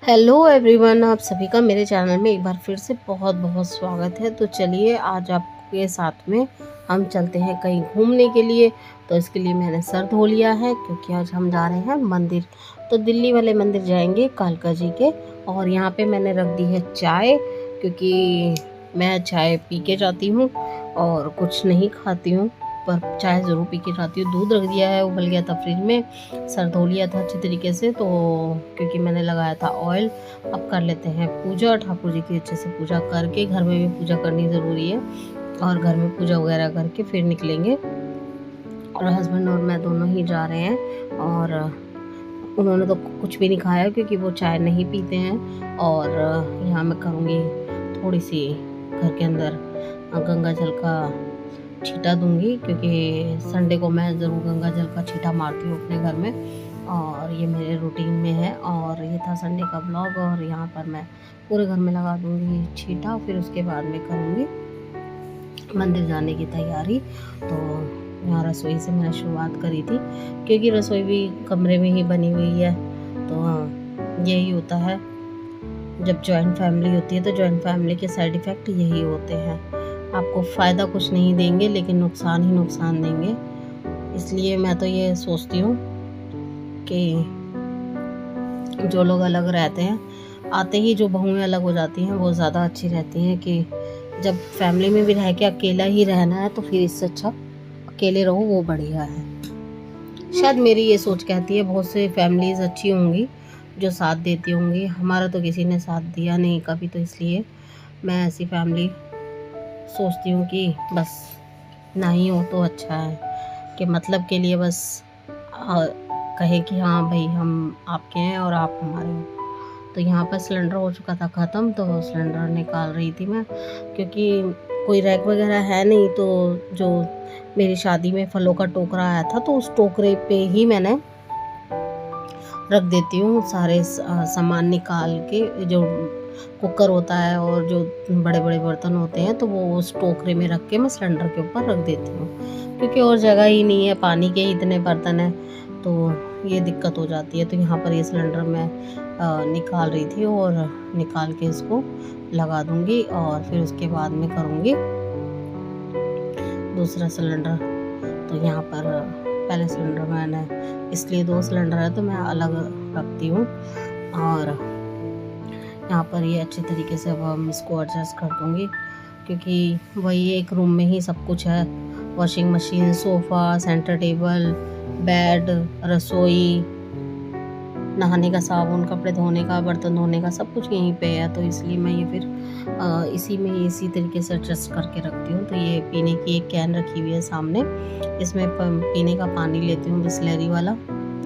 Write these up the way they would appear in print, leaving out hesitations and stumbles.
Hello everyone, आप सभी का मेरे चैनल में एक बार फिर से बहुत बहुत स्वागत है। तो चलिए आज आपके साथ में हम चलते हैं कहीं घूमने के लिए। तो इसके लिए मैंने सर धो लिया है क्योंकि आज हम जा रहे हैं मंदिर। तो दिल्ली वाले मंदिर जाएंगे कालका जी के। और यहाँ पे मैंने रख दी है चाय, क्योंकि मैं चाय पी के जाती हूँ और कुछ नहीं खाती हूँ, पर चाय ज़रूर पी के जाती हूँ। दूध रख दिया है, उबल गया था फ्रिज में। सर धो लिया था अच्छी तरीके से, तो क्योंकि मैंने लगाया था ऑयल। अब कर लेते हैं पूजा, ठाकुर जी की अच्छे से पूजा करके। घर में भी पूजा करनी ज़रूरी है, और घर में पूजा वगैरह करके फिर निकलेंगे। और हस्बैंड और मैं दोनों ही जा रहे हैं। और उन्होंने तो कुछ भी नहीं खाया क्योंकि वो चाय नहीं पीते हैं। और यहाँ मैं करूँगी थोड़ी सी घर के अंदर गंगा जल का छींटा दूंगी, क्योंकि संडे को मैं ज़रूर गंगा जल का छींटा मारती हूँ अपने घर में, और ये मेरे रूटीन में है। और ये था संडे का ब्लॉग, और यहाँ पर मैं पूरे घर में लगा दूंगी छींटा। फिर उसके बाद में करूँगी मंदिर जाने की तैयारी। तो यहाँ रसोई से मैंने शुरुआत करी थी, क्योंकि रसोई भी कमरे में ही बनी हुई है। तो यही होता है, जब जॉइंट फैमिली होती है तो जॉइंट फैमिली के साइड इफ़ेक्ट यही होते हैं। आपको फ़ायदा कुछ नहीं देंगे, लेकिन नुकसान ही नुकसान देंगे। इसलिए मैं तो ये सोचती हूँ कि जो लोग अलग रहते हैं, आते ही जो बहुएं अलग हो जाती हैं वो ज़्यादा अच्छी रहती हैं। कि जब फैमिली में भी रह के अकेला ही रहना है तो फिर इससे अच्छा अकेले रहो, वो बढ़िया है। शायद मेरी ये सोच कहती है, बहुत से फैमिलीज़ अच्छी होंगी जो साथ देती होंगी। हमारा तो किसी ने साथ दिया नहीं कभी, तो इसलिए मैं ऐसी फैमिली सोचती हूँ कि बस ना ही हो तो अच्छा है। कि मतलब के लिए बस कहे कि हाँ भाई हम आपके हैं और आप हमारे हो। तो यहाँ पर सिलेंडर हो चुका था ख़त्म, तो सिलेंडर निकाल रही थी मैं, क्योंकि कोई रैक वगैरह है नहीं। तो जो मेरी शादी में फलों का टोकरा आया था, तो उस टोकरे पे ही मैंने रख देती हूँ सारे सामान निकाल के। जो कुकर होता है और जो बड़े बड़े बर्तन होते हैं, तो वो उस टोकरे में रख के मैं सिलेंडर के ऊपर रख देती हूँ, क्योंकि और जगह ही नहीं है, पानी के ही इतने बर्तन हैं, तो ये दिक्कत हो जाती है। तो यहाँ पर ये सिलेंडर मैं निकाल रही थी, और निकाल के इसको लगा दूँगी, और फिर उसके बाद में करूँगी दूसरा सिलेंडर। तो यहाँ पर पहले सिलेंडर मैंने, इसलिए 2 सिलेंडर है तो मैं अलग रखती हूँ। और यहाँ पर ये अच्छे तरीके से अब हम इसको एडजस्ट कर दूँगी, क्योंकि वही एक रूम में ही सब कुछ है। Washing machine, sofa, centre table, bed, रसोई, नहाने का साबुन, कपड़े धोने का, बर्तन धोने का, सब कुछ यहीं पे है। तो इसलिए मैं ये फिर इसी में इसी तरीके से एडजस्ट करके रखती हूँ। तो ये पीने की एक कैन रखी हुई है सामने, इसमें पीने का पानी लेती हूँ बिसलेरी वाला,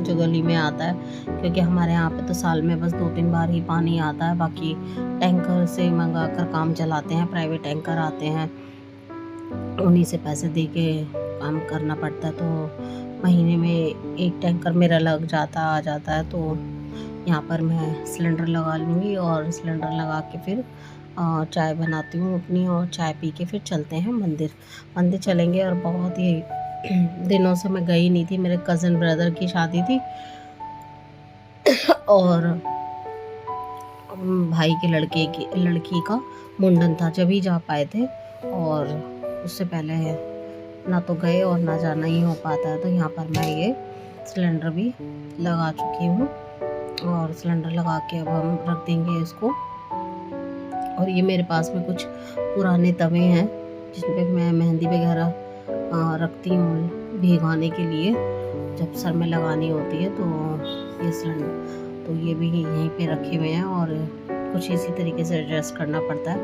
जो गली में आता है। क्योंकि हमारे यहाँ पे तो साल में बस 2-3 बार ही पानी आता है, बाकी टैंकर से मंगा कर काम चलाते हैं। प्राइवेट टैंकर आते हैं, उन्हीं से पैसे दे के काम करना पड़ता है। तो महीने में एक टैंकर मेरा लग जाता आ जाता है। तो यहाँ पर मैं सिलेंडर लगा लूँगी, और सिलेंडर लगा के फिर चाय बनाती हूँ अपनी, और चाय पी के फिर चलते हैं मंदिर। मंदिर चलेंगे, और बहुत ही दिनों से मैं गई नहीं थी। मेरे कज़न ब्रदर की शादी थी, और भाई के लड़की का मुंडन था, जब ही जा पाए थे। और उससे पहले ना तो गए और ना जाना ही हो पाता है। तो यहाँ पर मैं ये सिलेंडर भी लगा चुकी हूँ, और सिलेंडर लगा के अब हम रख देंगे इसको। और ये मेरे पास में कुछ पुराने तवे हैं जिन पे मैं मेहंदी वगैरह रखती हूँ भिगवाने के लिए, जब सर में लगानी होती है। तो ये सिलेंडर, तो ये भी यहीं पे रखे हुए हैं, और कुछ इसी तरीके से एडजस्ट करना पड़ता है।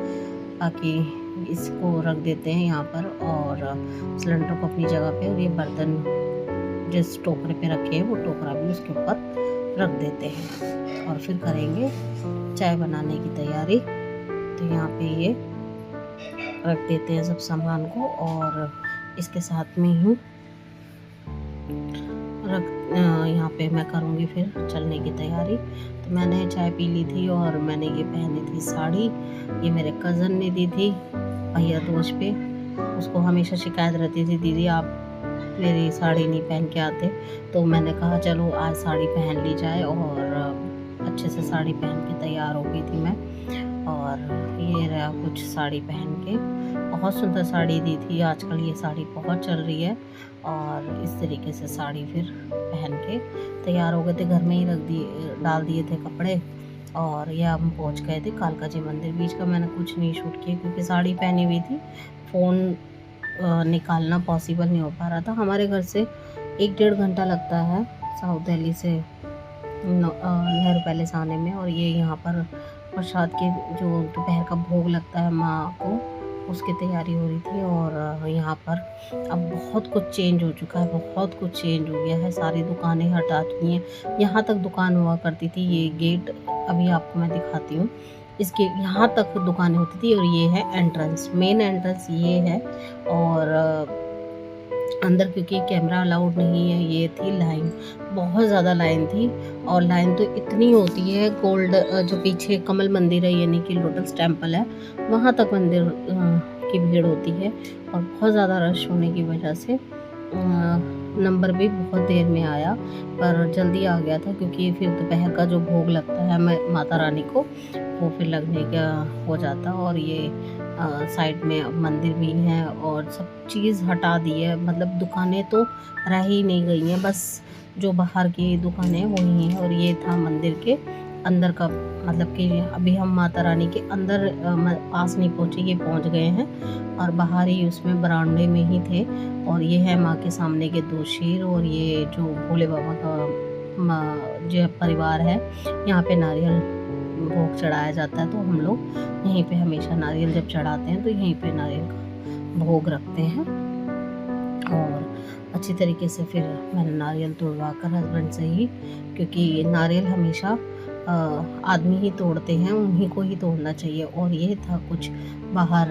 बाकी इसको रख देते हैं यहाँ पर, और सिलेंडर को अपनी जगह पे, और ये बर्तन जिस टोकरे पे रखे हैं वो टोकरा भी उसके ऊपर रख देते हैं, और फिर करेंगे चाय बनाने की तैयारी। तो यहाँ पे ये रख देते हैं सब सामान को, और इसके साथ में ही यहाँ पे मैं करूँगी फिर चलने की तैयारी। तो मैंने चाय पी ली थी, और मैंने ये पहनी थी साड़ी, ये मेरे कज़न ने दी थी भैया दूज पे। उसको हमेशा शिकायत रहती थी, दीदी आप मेरी साड़ी नहीं पहन के आते। तो मैंने कहा चलो आज साड़ी पहन ली जाए, और अच्छे से साड़ी पहन के तैयार हो गई थी मैं। और ये रहा कुछ साड़ी पहन के, बहुत सुंदर साड़ी दी थी। आजकल ये साड़ी बहुत चल रही है और इस तरीके से साड़ी फिर पहन के तैयार हो गए थे। घर में ही रख दिए, डाल दिए थे कपड़े और यह हम पहुंच गए थे कालका जी मंदिर। बीच का मैंने कुछ नहीं शूट किया क्योंकि साड़ी पहनी हुई थी, फ़ोन निकालना पॉसिबल नहीं हो पा रहा था। हमारे घर से 1-1.5 घंटा लगता है साउथ दिल्ली से नेहरू पैलेस आने में। और ये यहाँ पर प्रसाद के जो दोपहर का भोग लगता है माँ को, उसकी तैयारी हो रही थी। और यहाँ पर अब बहुत कुछ चेंज हो चुका है, बहुत कुछ चेंज हो गया है। सारी दुकानें हटा दी हैं। यहाँ तक दुकान हुआ करती थी, ये गेट अभी आपको मैं दिखाती हूँ, इसके यहाँ तक दुकानें होती थी। और ये है एंट्रेंस, मेन एंट्रेंस ये है। और अंदर क्योंकि कैमरा अलाउड नहीं है, ये थी लाइन, बहुत ज़्यादा लाइन थी। और लाइन तो इतनी होती है, गोल्ड जो पीछे कमल मंदिर है यानी कि लोटस टेम्पल है, वहाँ तक मंदिर की भीड़ होती है। और बहुत ज़्यादा रश होने की वजह से नंबर भी बहुत देर में आया, पर जल्दी आ गया था क्योंकि फिर दोपहर का जो भोग लगता है माता रानी को, वो फिर लगने का हो जाता। और ये साइड में मंदिर भी है और सब चीज़ हटा दी है, मतलब दुकानें तो रह ही नहीं गई हैं, बस जो बाहर की दुकानें वही हैं। और ये था मंदिर के अंदर का, मतलब कि अभी हम माता रानी के अंदर पास नहीं पहुँचे, ये पहुँच गए हैं और बाहर ही उसमें बरामदे में ही थे। और ये है माँ के सामने के 2 शेर। और ये जो भोले बाबा का जो परिवार है, यहाँ पे नारियल भोग चढ़ाया जाता है, तो हम लोग यहीं पे हमेशा नारियल जब चढ़ाते हैं तो यहीं पे नारियल का भोग रखते हैं। और अच्छी तरीके से फिर मैंने नारियल तोड़वा कर हस्बैंड से ही, क्योंकि नारियल हमेशा आदमी ही तोड़ते हैं, उन्हीं को ही तोड़ना चाहिए। और ये था कुछ बाहर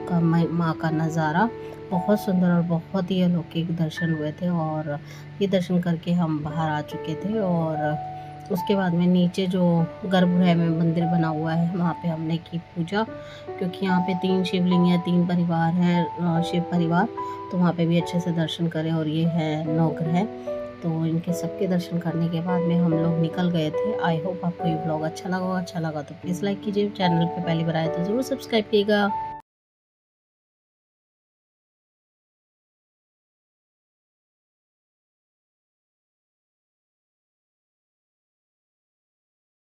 का माँ का नज़ारा, बहुत सुंदर और बहुत ही अलौकिक दर्शन हुए थे। और ये दर्शन करके हम बाहर आ चुके थे। और उसके बाद में नीचे जो गर्भगृह में मंदिर बना हुआ है, वहाँ पे हमने की पूजा, क्योंकि यहाँ पे 3 शिवलिंग हैं, 3 परिवार हैं, शिव परिवार, तो वहाँ पे भी अच्छे से दर्शन करें। और ये है नवग्रह, तो इनके सबके दर्शन करने के बाद में हम लोग निकल गए थे। आई होप आपको ये ब्लॉग अच्छा लगा होगा। अच्छा लगा तो प्लीज़ लाइक कीजिए, चैनल पे पहली बार आए तो ज़रूर सब्सक्राइब कीजिएगा।